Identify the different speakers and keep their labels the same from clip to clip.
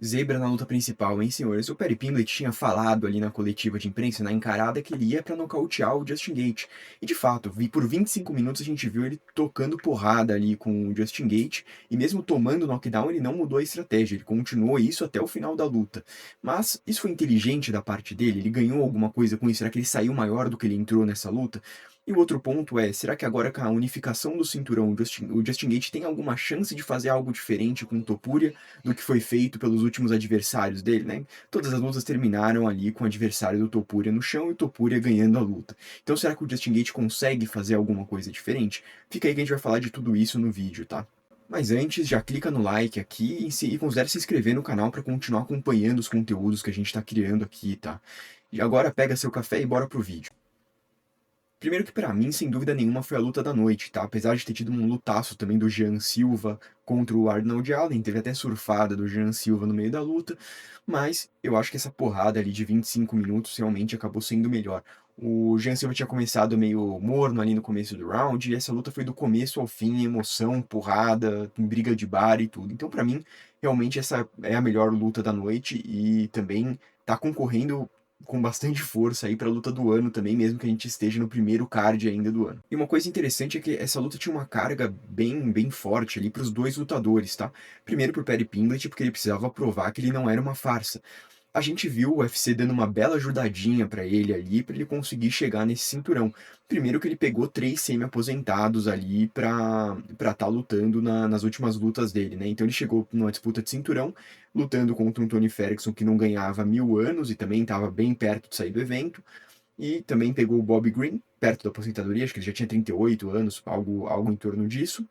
Speaker 1: Zebra na luta principal, hein, senhores? O Perry Pimblett tinha falado ali na coletiva de imprensa, na encarada, que ele ia pra nocautear o Justin Gaethje. E de fato, por 25 minutos a gente viu ele tocando porrada ali com o Justin Gaethje, e mesmo tomando o knockdown, ele não mudou a estratégia, ele continuou isso até o final da luta. Mas isso foi inteligente da parte dele? Ele ganhou alguma coisa com isso? Será que ele saiu maior do que ele entrou nessa luta? E o outro ponto é, será que agora com a unificação do cinturão, o Justin Gaethje tem alguma chance de fazer algo diferente com o Topuria do que foi feito pelos últimos adversários dele, né? Todas as lutas terminaram ali com o adversário do Topuria no chão e o Topuria ganhando a luta. Então será que o Justin Gaethje consegue fazer alguma coisa diferente? Fica aí que a gente vai falar de tudo isso no vídeo, tá? Mas antes, já clica no like aqui e considere se inscrever no canal para continuar acompanhando os conteúdos que a gente está criando aqui, tá? E agora pega seu café e bora pro vídeo. Primeiro que pra mim, sem dúvida nenhuma, foi a luta da noite, tá? Apesar de ter tido um lutaço também do Jean Silva contra o Arnold Allen, teve até surfada do Jean Silva no meio da luta, mas eu acho que essa porrada ali de 25 minutos realmente acabou sendo melhor. O Jean Silva tinha começado meio morno ali no começo do round, e essa luta foi do começo ao fim, emoção, porrada, briga de bar e tudo. Então, pra mim, realmente essa é a melhor luta da noite e também tá concorrendo com bastante força aí pra luta do ano também, mesmo que a gente esteja no primeiro card ainda do ano. E uma coisa interessante é que essa luta tinha uma carga bem forte ali pros dois lutadores, tá? Primeiro pro Perry Pimblett, porque ele precisava provar que ele não era uma farsa. A gente viu o UFC dando uma bela ajudadinha pra ele ali, pra ele conseguir chegar nesse cinturão. Primeiro que ele pegou 3 semi-aposentados ali pra tá lutando nas últimas lutas dele, né? Então ele chegou numa disputa de cinturão, lutando contra um Tony Ferguson que não ganhava há 1000 anos e também estava bem perto de sair do evento. E também pegou o Bob Green, perto da aposentadoria, acho que ele já tinha 38 anos, algo em torno disso.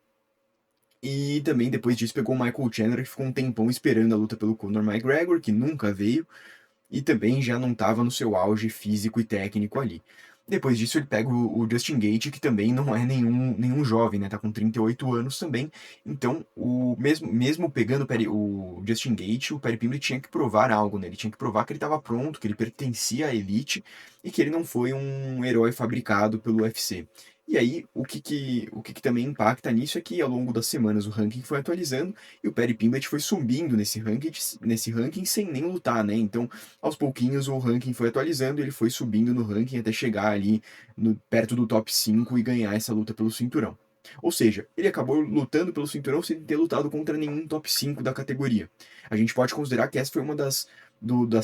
Speaker 1: E também depois disso pegou o Michael Chandler, que ficou um tempão esperando a luta pelo Conor McGregor, que nunca veio e também já não estava no seu auge físico e técnico ali. Depois disso, ele pega o Justin Gaethje, que também não é nenhum jovem, né? Tá com 38 anos também. Então, mesmo pegando o Justin Gaethje, o Perry Pimblett tinha que provar algo, né? Ele tinha que provar que ele estava pronto, que ele pertencia à elite e que ele não foi um herói fabricado pelo UFC. E aí, o que também impacta nisso é que ao longo das semanas o ranking foi atualizando e o Perry Pimblett foi subindo nesse ranking sem nem lutar, né? Então, aos pouquinhos o ranking foi atualizando, ele foi subindo no ranking até chegar ali perto do top 5 e ganhar essa luta pelo cinturão. Ou seja, ele acabou lutando pelo cinturão sem ter lutado contra nenhum top 5 da categoria. A gente pode considerar que essa foi uma das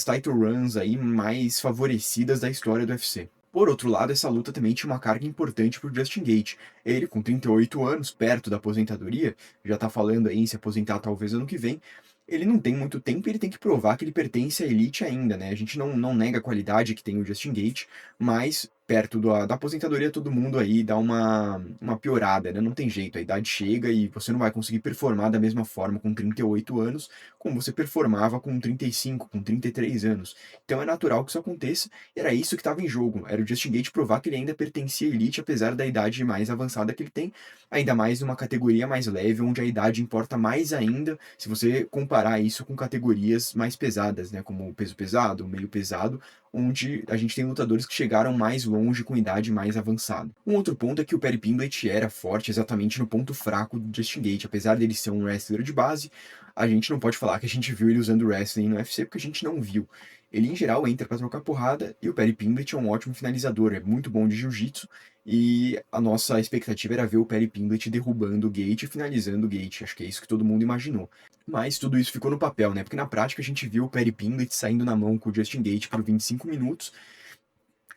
Speaker 1: title runs aí mais favorecidas da história do UFC. Por outro lado, essa luta também tinha uma carga importante para o Justin Gaethje. Ele, com 38 anos, perto da aposentadoria, já tá falando aí em se aposentar talvez ano que vem, ele não tem muito tempo e ele tem que provar que ele pertence à elite ainda, né? A gente não nega a qualidade que tem o Justin Gaethje, mas perto da aposentadoria todo mundo aí dá uma piorada, né? Não tem jeito, a idade chega e você não vai conseguir performar da mesma forma com 38 anos como você performava com 35, com 33 anos. Então é natural que isso aconteça e era isso que estava em jogo. Era o Justin Gaethje provar que ele ainda pertencia à elite apesar da idade mais avançada que ele tem, ainda mais numa categoria mais leve, onde a idade importa mais ainda, se você comparar isso com categorias mais pesadas, né, como o peso pesado, o meio pesado, onde a gente tem lutadores que chegaram mais longe com idade mais avançada. Um outro ponto é que o Perry Pimblett era forte exatamente no ponto fraco do Justin Gaethje, apesar dele ser um wrestler de base, a gente não pode falar que a gente viu ele usando wrestling no UFC, porque a gente não viu. Ele, em geral, entra para trocar porrada e o Perry Pimblett é um ótimo finalizador, é muito bom de jiu-jitsu e a nossa expectativa era ver o Perry Pimblett derrubando o Gaethje e finalizando o Gaethje. Acho que é isso que todo mundo imaginou. Mas tudo isso ficou no papel, né? Porque na prática a gente viu o Perry Pimblett saindo na mão com o Justin Gaethje por 25 minutos,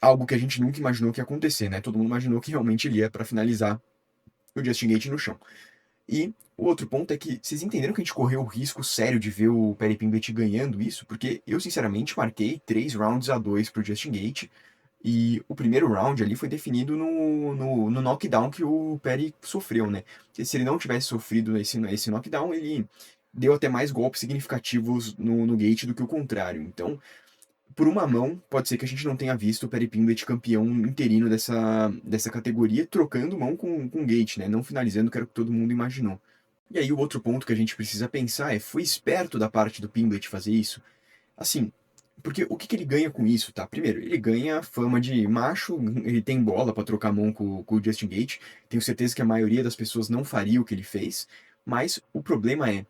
Speaker 1: algo que a gente nunca imaginou que ia acontecer, né? Todo mundo imaginou que realmente ele ia para finalizar o Justin Gaethje no chão. E o outro ponto é que vocês entenderam que a gente correu o risco sério de ver o Perry Pimblett ganhando isso? Porque eu, sinceramente, marquei 3 rounds a 2 pro Justin Gaethje. E o primeiro round ali foi definido no knockdown que o Perry sofreu, né? Porque se ele não tivesse sofrido esse knockdown, ele deu até mais golpes significativos no Gaethje do que o contrário. Então, por uma mão, pode ser que a gente não tenha visto o Perry Pimblett campeão interino dessa categoria, trocando mão com o Gaethje, né? Não finalizando, que era o que todo mundo imaginou. E aí o outro ponto que a gente precisa pensar é, foi esperto da parte do Pimblett fazer isso? Assim, porque o que que ele ganha com isso, tá? Primeiro, ele ganha fama de macho, ele tem bola pra trocar mão com o Justin Gaethje. Tenho certeza que a maioria das pessoas não faria o que ele fez, mas o problema é,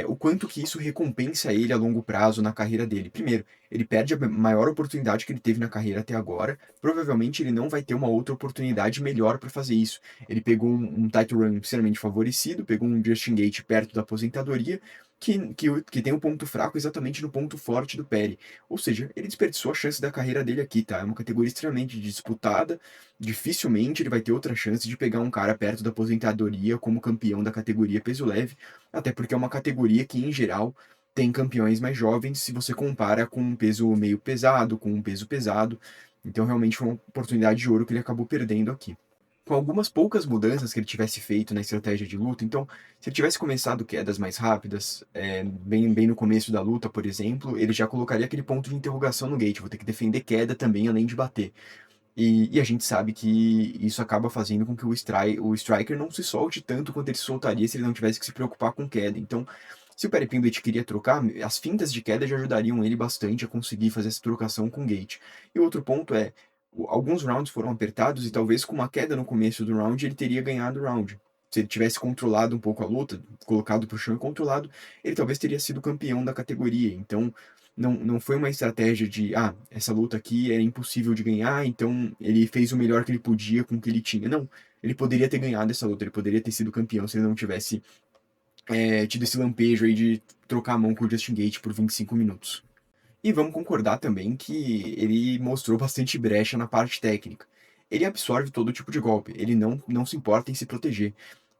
Speaker 1: o quanto que isso recompensa ele a longo prazo na carreira dele. Primeiro, ele perde a maior oportunidade que ele teve na carreira até agora. Provavelmente ele não vai ter uma outra oportunidade melhor para fazer isso. Ele pegou um title run extremamente favorecido, pegou um Justin Gate perto da aposentadoria, que tem um ponto fraco exatamente no ponto forte do Perry. Ou seja, ele desperdiçou a chance da carreira dele aqui, tá? É uma categoria extremamente disputada. Dificilmente ele vai ter outra chance de pegar um cara perto da aposentadoria como campeão da categoria peso leve, até porque é uma categoria que, em geral, tem campeões mais jovens se você compara com um peso meio pesado, com um peso pesado. Então, realmente foi uma oportunidade de ouro que ele acabou perdendo aqui. Com algumas poucas mudanças que ele tivesse feito na estratégia de luta, então, se ele tivesse começado quedas mais rápidas, bem no começo da luta, por exemplo, ele já colocaria aquele ponto de interrogação no gate, vou ter que defender queda também, além de bater. E a gente sabe que isso acaba fazendo com que o striker não se solte tanto quanto ele se soltaria se ele não tivesse que se preocupar com queda. Então, se o Perry Pimblett queria trocar, as fintas de queda já ajudariam ele bastante a conseguir fazer essa trocação com o Gate. E outro ponto é, alguns rounds foram apertados e talvez com uma queda no começo do round ele teria ganhado o round. Se ele tivesse controlado um pouco a luta, colocado pro chão e controlado, ele talvez teria sido campeão da categoria. Então, não foi uma estratégia de, essa luta aqui era impossível de ganhar, então ele fez o melhor que ele podia com o que ele tinha. Não, ele poderia ter ganhado essa luta, ele poderia ter sido campeão se ele não tivesse tido esse lampejo aí de trocar a mão com o Justin Gate por 25 minutos. E vamos concordar também que ele mostrou bastante brecha na parte técnica. Ele absorve todo tipo de golpe, ele não se importa em se proteger.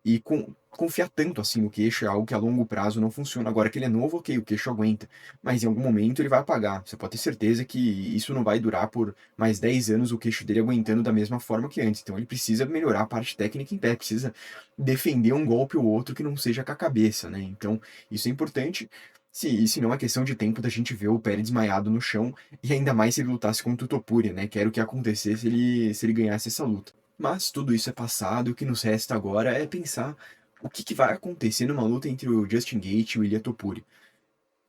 Speaker 1: E confiar tanto assim no queixo é algo que a longo prazo não funciona. Agora que ele é novo, ok, o queixo aguenta. Mas em algum momento ele vai apagar. Você pode ter certeza que isso não vai durar por mais 10 anos o queixo dele aguentando da mesma forma que antes. Então ele precisa melhorar a parte técnica em pé, precisa defender um golpe ou outro que não seja com a cabeça, né? Então isso é importante. Se não é questão de tempo da gente ver o Perry desmaiado no chão, e ainda mais se ele lutasse contra o Topuria, né? Que era o que ia acontecer se ele ganhasse essa luta. Mas tudo isso é passado, o que nos resta agora é pensar o que vai acontecer numa luta entre o Justin Gaethje e o Ilia Topuria.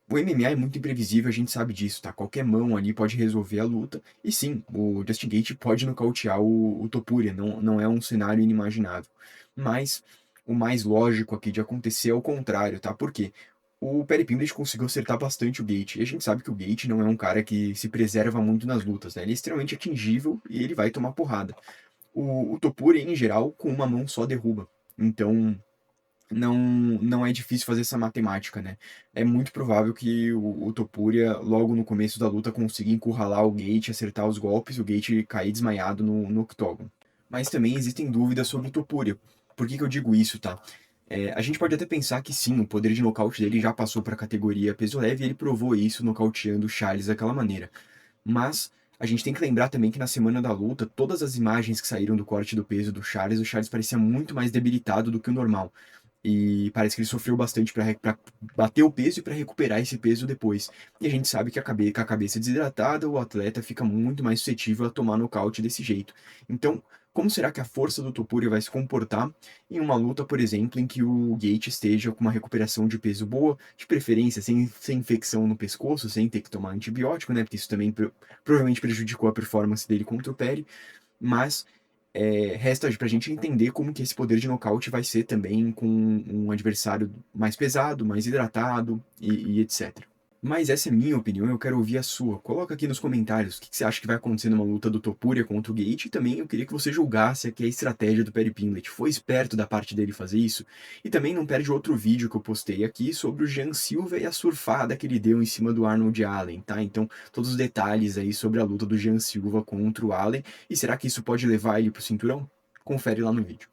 Speaker 1: O MMA é muito imprevisível, a gente sabe disso, tá? Qualquer mão ali pode resolver a luta. E sim, o Justin Gaethje pode nocautear o Topuria, não é um cenário inimaginável. Mas o mais lógico aqui de acontecer é o contrário, tá? Por quê? O Perry Pimblett conseguiu acertar bastante o Gaethje. E a gente sabe que o Gaethje não é um cara que se preserva muito nas lutas, né? Ele é extremamente atingível e ele vai tomar porrada. O Topuria, em geral, com uma mão só derruba. Então, não é difícil fazer essa matemática, né? É muito provável que o Topuria, logo no começo da luta, consiga encurralar o Gaethje, acertar os golpes, o Gaethje cair desmaiado no octógono. Mas também existem dúvidas sobre o Topuria. Por que eu digo isso, tá? A gente pode até pensar que sim, o poder de nocaute dele já passou para a categoria peso leve e ele provou isso nocauteando o Charles daquela maneira. Mas a gente tem que lembrar também que na semana da luta, todas as imagens que saíram do corte do peso do Charles, o Charles parecia muito mais debilitado do que o normal. E parece que ele sofreu bastante para bater o peso e para recuperar esse peso depois. E a gente sabe que com a cabeça desidratada, o atleta fica muito mais suscetível a tomar nocaute desse jeito. Então, como será que a força do Topuria vai se comportar em uma luta, por exemplo, em que o Gaethje esteja com uma recuperação de peso boa, de preferência sem infecção no pescoço, sem ter que tomar antibiótico, né? Porque isso também provavelmente prejudicou a performance dele contra o Perry. Mas resta pra gente entender como que esse poder de nocaute vai ser também com um adversário mais pesado, mais hidratado e etc. Mas essa é minha opinião, eu quero ouvir a sua. Coloca aqui nos comentários o que você acha que vai acontecer numa luta do Topuria contra o Gaethje e também eu queria que você julgasse aqui a estratégia do Perry Pimblett. Foi esperto da parte dele fazer isso? E também não perde outro vídeo que eu postei aqui sobre o Jean Silva e a surfada que ele deu em cima do Arnold Allen, tá? Então, todos os detalhes aí sobre a luta do Jean Silva contra o Allen e será que isso pode levar ele pro cinturão? Confere lá no vídeo.